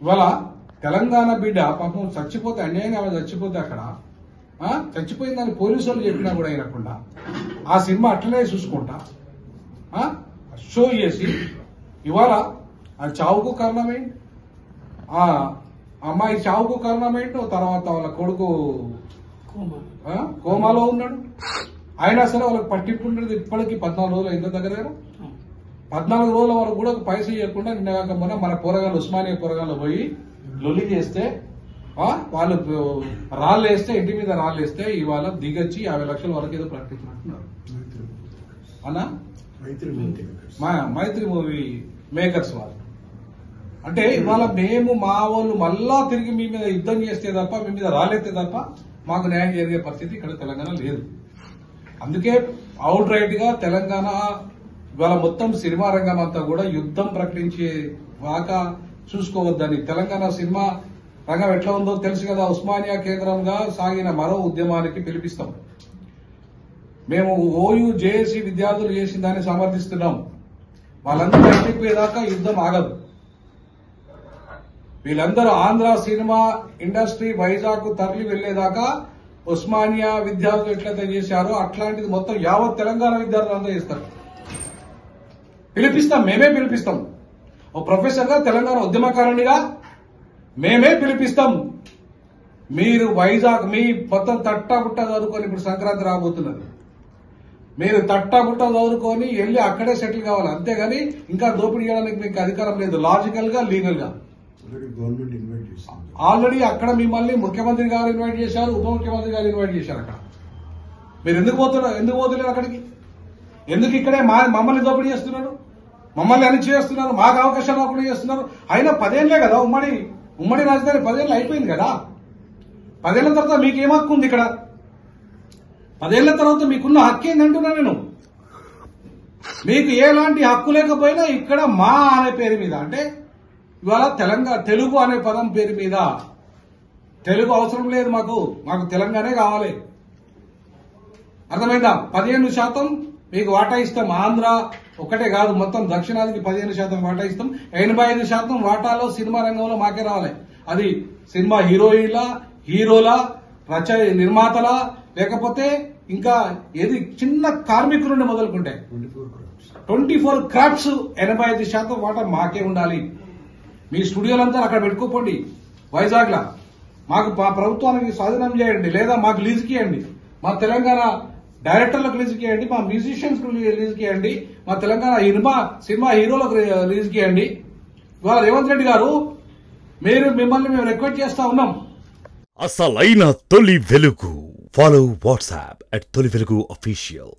ఇవాళ తెలంగాణ బిడ్డ పాపం చచ్చిపోతే అన్యాయంగా ఆమె చచ్చిపోతే అక్కడ చచ్చిపోయిందని పోలీసు వాళ్ళు చెప్పినా కూడా అయినకుండా ఆ సినిమా అట్లనే చూసుకుంటా షో చేసి ఇవాళ ఆ చావుకు కారణమేంటి, ఆ అమ్మాయి చావుకు కారణమేంటో, తర్వాత వాళ్ళ కొడుకు కోమాలో ఉన్నాడు. అయినా సరే వాళ్ళకి పట్టింపు ఉండేది. ఇప్పటికీ 14 రోజులు అయిందో దగ్గర 14 రోజుల వరకు కూడా పైస ఇవ్వకుండా నిన్న కాకపోయినా మన పోరగాళ్ళు ఉస్మానియా పోరగాళ్ళు పోయి లొల్లి చేస్తే వాళ్ళు రాళ్ళు వేస్తే ఇంటి మీద రాళ్ళు వేస్తే ఇవాళ దిగొచ్చి 50 లక్షల వరకు ఏదో ప్రకటించినట్టున్నారు అన్నా మైత్రి మూవీ మేకర్స్ వాళ్ళు. అంటే ఇవాళ మేము మా వాళ్ళు మళ్ళా తిరిగి మీ మీద యుద్ధం చేస్తే తప్ప మీ మీద రాలేస్తే తప్ప మాకు న్యాయం జరిగే పరిస్థితి ఇక్కడ తెలంగాణ లేదు. అందుకే అవుట్ రైట్ గా తెలంగాణ ఇవాళ మొత్తం సినిమా రంగం అంతా కూడా యుద్ధం ప్రకటించే వాకా చూసుకోవద్దని. తెలంగాణ సినిమా రంగం ఎట్లా ఉందో తెలుసు కదా. ఉస్మానియా కేంద్రంగా సాగిన మరో ఉద్యమానికి పిలిపిస్తాం. మేము ఓయూ జేఏసీ విద్యార్థులు చేసిన దాన్ని సమర్థిస్తున్నాం. వాళ్ళందరూ అయిపోయేదాకా యుద్ధం ఆగదు. వీళ్ళందరూ ఆంధ్ర సినిమా ఇండస్ట్రీ వైజాగ్ తరలి వెళ్లేదాకా ఉస్మానియా విద్యార్థులు ఎట్లయితే చేశారో అట్లాంటిది మొత్తం యావత్ తెలంగాణ విద్యార్థులు అంతా చేస్తారు. పిలిపిస్తాం, మేమే పిలిపిస్తాం. ఓ ప్రొఫెసర్ గా తెలంగాణ ఉద్యమకారునిగా మేమే పిలిపిస్తాం. మీరు వైజాగ్ మీ మొత్తం తట్టాబుట్ట చదువుకొని, ఇప్పుడు సంక్రాంతి రాబోతున్నది, మీరు తట్టాబుట్ట చదువుకొని వెళ్ళి అక్కడే సెటిల్ కావాలి. అంతేగాని ఇంకా దోపిడీ చేయడానికి మీకు అధికారం లేదు. లాజికల్ గా లీగల్ గా ఆల్రెడీ అక్కడ మిమ్మల్ని ముఖ్యమంత్రి గారు ఇన్వైట్ చేశారు, ఉప ముఖ్యమంత్రి గారు ఇన్వైట్ చేశారు. అక్కడ మీరు ఎందుకు పోతున్నారు అక్కడికి? ఎందుకు ఇక్కడే మమ్మల్ని దోపిడీ చేస్తున్నారు, మమ్మల్ని అణిచి చేస్తున్నారు, మాకు అవకాశాలు రాకుండా చేస్తున్నారు. అయినా 10 ఏళ్లే కదా ఉమ్మడి రాజధాని 10 ఏళ్ళు అయిపోయింది కదా. 10 ఏళ్ల తర్వాత మీకేం హక్కు ఉంది ఇక్కడ? 10 ఏళ్ల తర్వాత మీకున్న హక్కు ఏంటంటున్నా నేను. మీకు ఎలాంటి హక్కు లేకపోయినా ఇక్కడ మా అనే పేరు మీద, అంటే ఇవాళ తెలుగు అనే పదం పేరు మీద, తెలుగు అవసరం లేదు మాకు తెలంగాణే కావాలి. అర్థమైందా? 15% మీకు వాటా ఇస్తాం. ఆంధ్ర ఒకటే కాదు, మొత్తం దక్షిణాదికి 15% వాటా ఇస్తాం. 85% వాటాలో సినిమా రంగంలో మాకే రావాలి. అది సినిమా హీరోల నిర్మాతల, లేకపోతే ఇంకా ఏది చిన్న కార్మికుల నుండి మొదలుకుంటే 24 క్రాఫ్ట్స్ 85% వాటా మాకే ఉండాలి. మీ స్టూడియోలంతా అక్కడ పెట్టుకోపోండి వైజాగ్ లా. మాకు ప్రభుత్వానికి స్వాధీనం చేయండి, లేదా మాకు లీజుకి ఇవ్వండి. మా తెలంగాణ డైరెక్టర్లకు లీజుకి ఇవ్వండి, మా మ్యూజిషియన్స్ లీజుకి ఇవ్వండి, మా తెలంగాణ సినిమా హీరోలకు లీజుకి ఇవ్వండి. ఇవాళ రేవంత్ రెడ్డి గారు మిమ్మల్ని మేము రిక్వెస్ట్ చేస్తా ఉన్నాం. అసలైన తొలి వెలుగు. ఫాలో వాట్సాప్ @తొలి వెలుగు official.